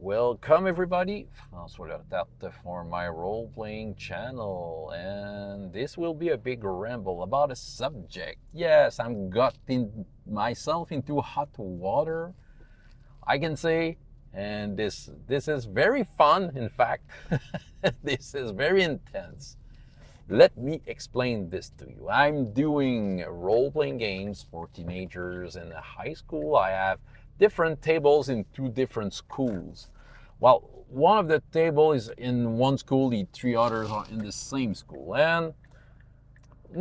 Welcome everybody, François Lertarte for my role-playing channel, and this will be a big ramble about a subject. Yes, I'm getting myself into hot water, I can say, and this is very fun, in fact. This is very intense. Let me explain this to you. I'm doing role-playing games for teenagers in a high school. I have different tables in two different schools. Well, one of the table is in one school, the three others are in the same school. And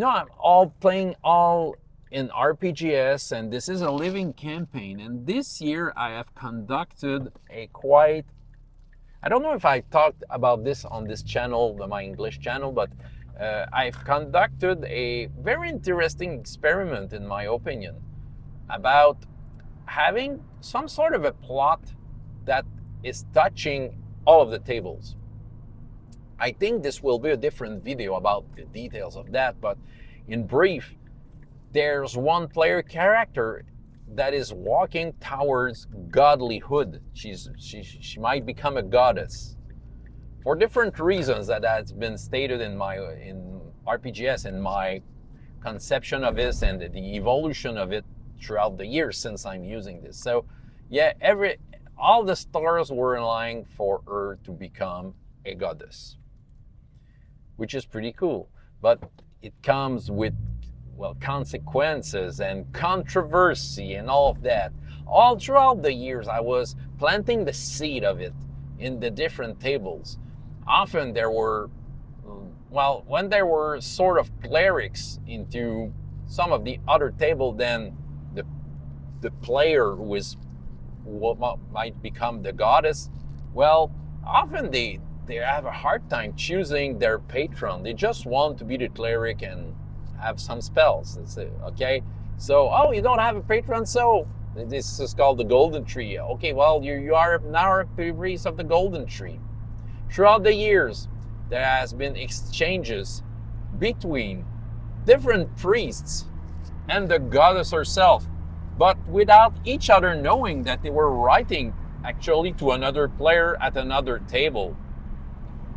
I'm all playing all in RPGs, and this is a living campaign. And this year I have conducted a quite, I don't know if I talked about this on this channel, my English channel, but I've conducted a very interesting experiment, in my opinion, about having some sort of a plot that is touching all of the tables. I think this will be a different video about the details of that, but in brief, there's one player character that is walking towards godlyhood. She might become a goddess for different reasons that has been stated in RPGs, in my conception of this and the evolution of it throughout the years since I'm using this. So yeah, all the stars were aligning for her to become a goddess, which is pretty cool. But it comes with, well, consequences and controversy and all of that. All throughout the years, I was planting the seed of it in the different tables. Often there were, well, when there were sort of clerics into some of the other table, then the player who is what might become the goddess, well, often they have a hard time choosing their patron. They just want to be the cleric and have some spells. That's it, okay? So, oh, you don't have a patron, so this is called the golden tree. Okay, well, you are now a priest of the golden tree. Throughout the years, there has been exchanges between different priests and the goddess herself, but without each other knowing that they were writing actually to another player at another table.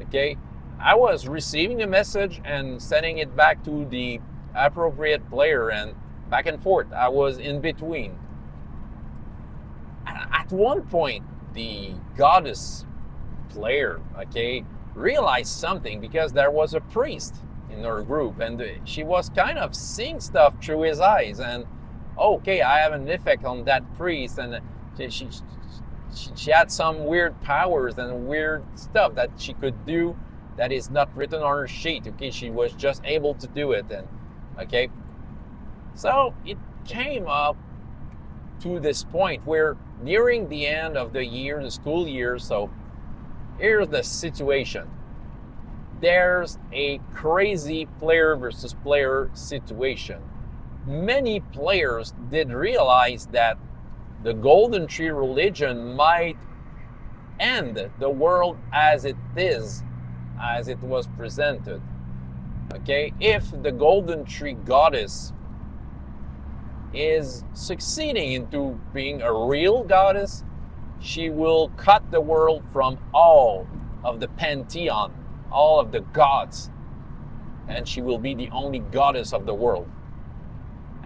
Okay, I was receiving a message and sending it back to the appropriate player, and back and forth. I was in between. At one point, the goddess player, okay, realized something, because there was a priest in her group and she was kind of seeing stuff through his eyes, and okay, I have an effect on that priest, and she had some weird powers and weird stuff that she could do that is not written on her sheet. Okay, she was just able to do it. And okay, so it came up to this point where nearing the end of the year, the school year. So here's the situation. There's a crazy player versus player situation. Many players did realize that the Golden Tree religion might end the world as it is, as it was presented. Okay, if the Golden Tree goddess is succeeding into being a real goddess, she will cut the world from all of the pantheon, all of the gods, and she will be the only goddess of the world.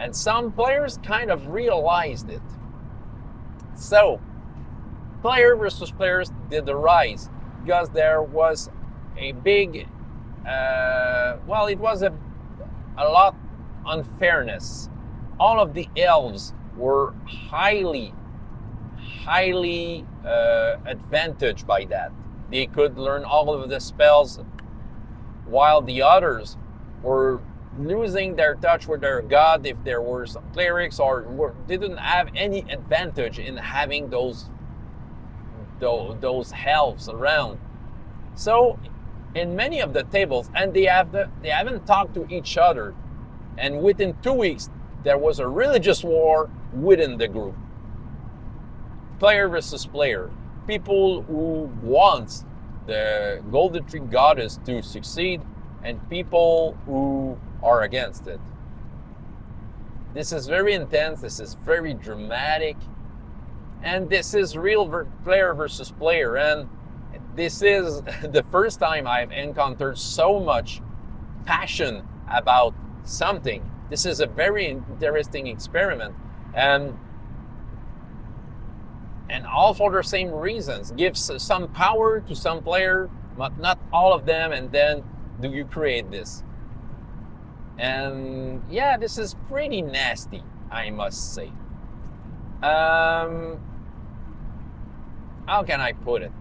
And some players kind of realized it. So, player versus players did arise, because there was a big, it was a lot unfairness. All of the elves were highly advantaged by that. They could learn all of the spells, while the others were losing their touch with their god if there were some clerics, or didn't have any advantage in having those elves around. So in many of the tables, and they haven't talked to each other, and within 2 weeks there was a religious war within the group. Player versus player. People who want the Golden Tree goddess to succeed, and people who are against it. This is very intense. This is very dramatic. And this is real player versus player. And this is the first time I've encountered so much passion about something. This is a very interesting experiment. And all for the same reasons. Gives some power to some player, but not all of them, and then do you create this? And yeah, this is pretty nasty, I must say. How can I put it?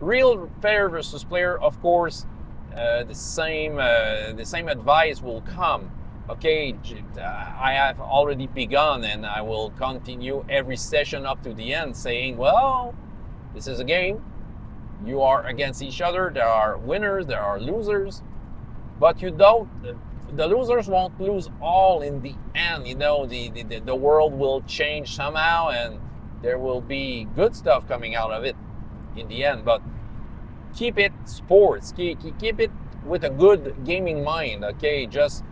Real player versus player, of course, the same advice will come. Okay, I have already begun, and I will continue every session up to the end saying, well, this is a game. You are against each other. There are winners, there are losers, but the losers won't lose all in the end. The world will change somehow, and there will be good stuff coming out of it in the end. But keep it sports. Keep it with a good gaming mind. Okay, just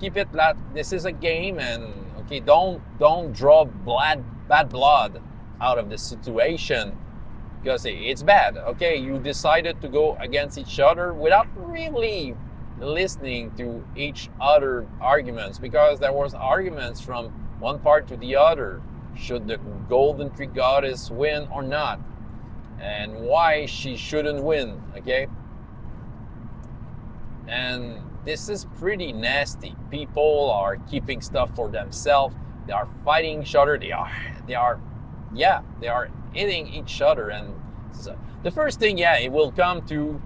keep it that this is a game, and okay, don't draw bad blood out of the situation, because it's bad. Okay, you decided to go against each other without really listening to each other arguments, because there was arguments from one part to the other. Should the golden tree goddess win or not, and why she shouldn't win? Okay, and this is pretty nasty. People are keeping stuff for themselves. They are fighting each other. They are hitting each other. And so the first thing, it will come to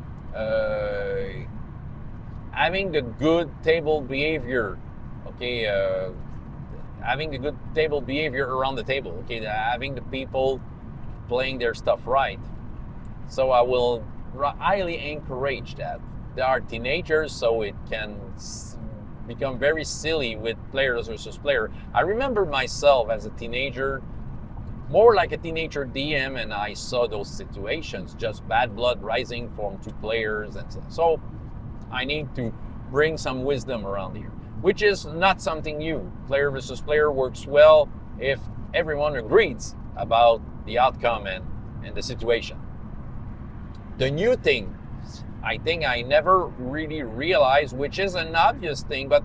having the good table behavior. Okay, having the good table behavior around the table. Okay, having the people playing their stuff right. So I will highly encourage that. There are teenagers, so it can become very silly with players versus player. I remember myself as a teenager, more like a teenager DM, and I saw those situations, just bad blood rising from two players, and so I need to bring some wisdom around here, which is not something new. Player versus player works well if everyone agrees about the outcome and the situation. The new thing, I think I never really realized, which is an obvious thing, but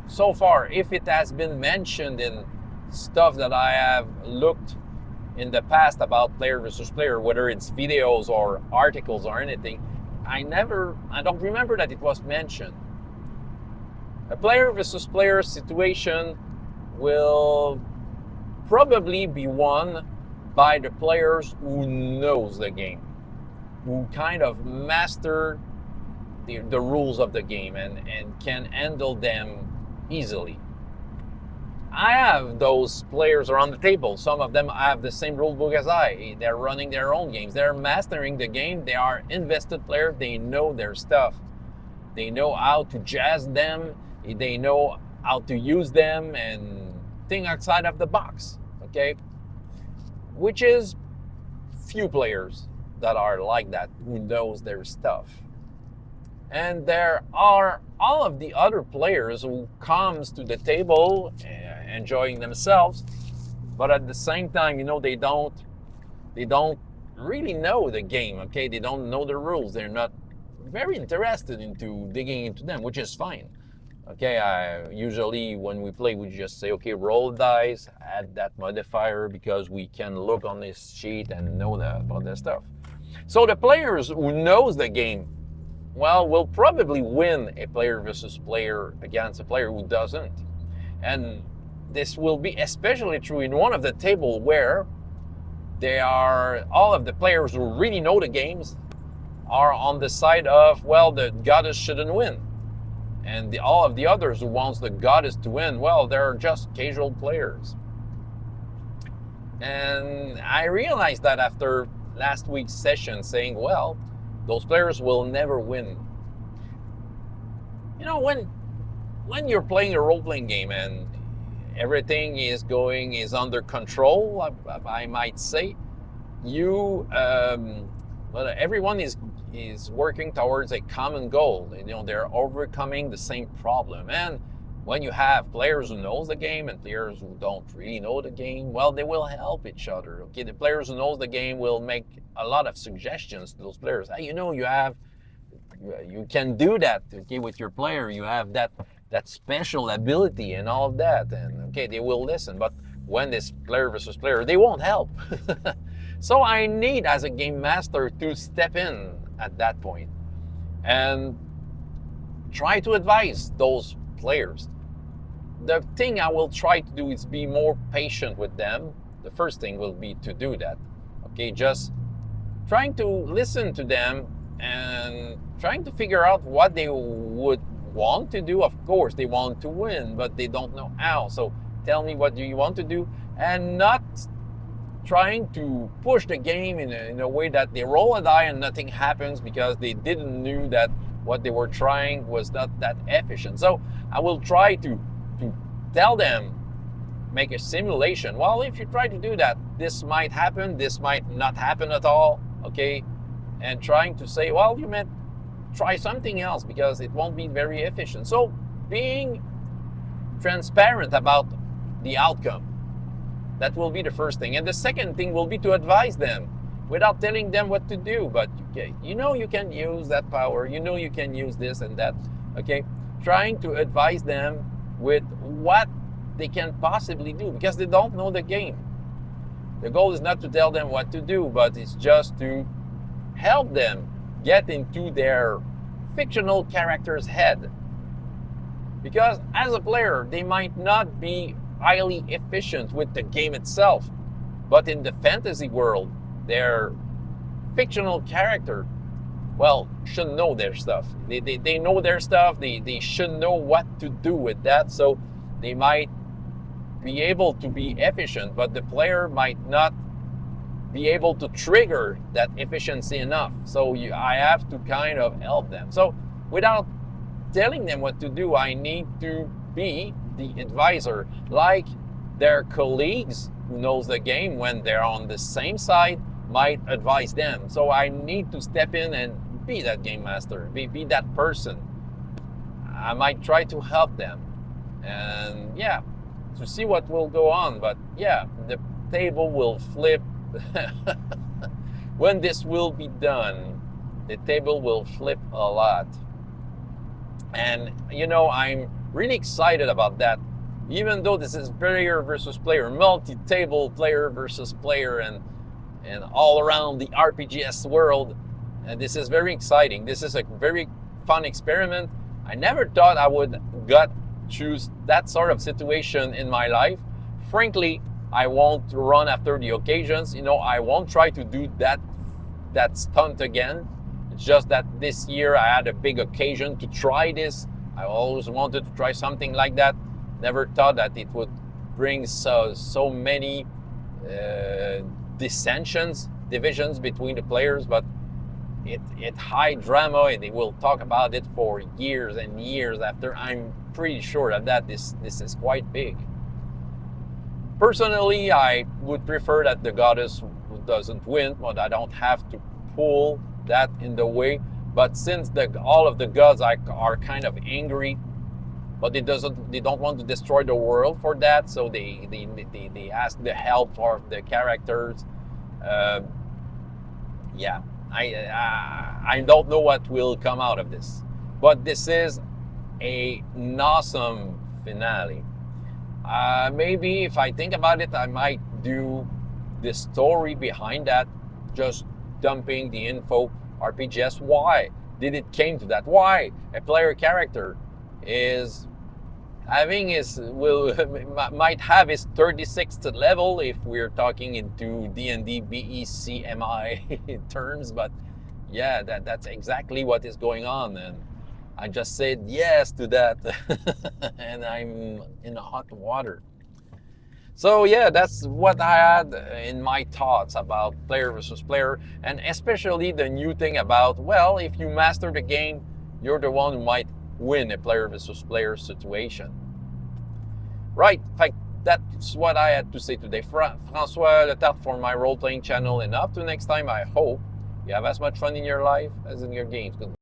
so far, if it has been mentioned in stuff that I have looked in the past about player versus player, whether it's videos or articles or anything, I don't remember that it was mentioned. A player versus player situation will probably be won by the players who knows the game, who kind of master the rules of the game and can handle them easily. I have those players around the table. Some of them have the same rule book as I. They're running their own games. They're mastering the game. They are invested players. They know their stuff. They know how to jazz them. They know how to use them and think outside of the box. Okay? Which is few players that are like that, who knows their stuff. And there are all of the other players who comes to the table enjoying themselves, but at the same time, they don't really know the game. Okay, they don't know the rules. They're not very interested into digging into them, which is fine. Okay, usually when we play, we just say, okay, roll dice, add that modifier, because we can look on this sheet and know about that stuff. So the players who knows the game, well, will probably win a player versus player against a player who doesn't. And this will be especially true in one of the table where they are all of the players who really know the games are on the side of, well, the goddess shouldn't win. And all of the others who wants the goddess to win, well, they're just casual players. And I realized that after last week's session, saying, well, those players will never win. When you're playing a role-playing game and everything is under control, I might say, everyone is working towards a common goal. They're overcoming the same problem, and When you have players who knows the game and players who don't really know the game, well, they will help each other. Okay, the players who knows the game will make a lot of suggestions to those players. Hey, you can do that. Okay, with your player, you have that special ability and all of that, and okay, they will listen. But when this player versus player, they won't help. So I need, as a game master, to step in at that point and try to advise those players. The thing I will try to do is be more patient with them. The first thing will be to do that. Okay, just trying to listen to them and trying to figure out what they would want to do. Of course, they want to win, but they don't know how. So tell me, what do you want to do? And not trying to push the game in a way that they roll a die and nothing happens because they didn't knew that what they were trying was not that efficient. So I will try to tell them, make a simulation. Well, if you try to do that, this might happen, this might not happen at all, okay? And trying to say, well, you might try something else because it won't be very efficient. So being transparent about the outcome, that will be the first thing. And the second thing will be to advise them without telling them what to do. But you know you can use that power, you know you can use this and that, okay? Trying to advise them with what they can possibly do because they don't know the game. The goal is not to tell them what to do, but it's just to help them get into their fictional character's head. Because as a player, they might not be highly efficient with the game itself, but in the fantasy world, their fictional character, well, should know their stuff. They know their stuff. They should know what to do with that. So they might be able to be efficient, but the player might not be able to trigger that efficiency enough. So I have to kind of help them. So without telling them what to do, I need to be the advisor, like their colleagues who knows the game when they're on the same side might advise them. So I need to step in and be that game master, be that person. I might try to help them and yeah, to see what will go on. But yeah, the table will flip. When this will be done, the table will flip a lot. And you know, I'm really excited about that. Even though this is player versus player, multi-table player versus player, and all around the RPGS world, and this is very exciting. This is a very fun experiment. I never thought I would choose that sort of situation in my life. Frankly, I won't run after the occasions. You know, I won't try to do that stunt again. It's just that this year I had a big occasion to try this. I always wanted to try something like that. Never thought that it would bring so many divisions between the players, but it high drama, and they will talk about it for years and years after. I'm pretty sure that this is quite big. Personally, I would prefer that the goddess doesn't win, but I don't have to pull that in the way. But since all of the gods are kind of angry, but they don't want to destroy the world for that, so they ask the help of the characters. Yeah, I don't know what will come out of this, but this is an awesome finale. Maybe if I think about it, I might do the story behind that, just dumping the info. RPGS, why did it came to that? Why a player character is might have his 36th level if we're talking into D&D BECMI terms, but yeah, that's exactly what is going on, and I just said yes to that and I'm in hot water. So yeah, that's what I had in my thoughts about player versus player, and especially the new thing about, well, if you master the game, you're the one who might win a player versus player situation. Right, in fact, that's what I had to say today. François Letarte for my role-playing channel, and up to next time, I hope you have as much fun in your life as in your games. Goodbye.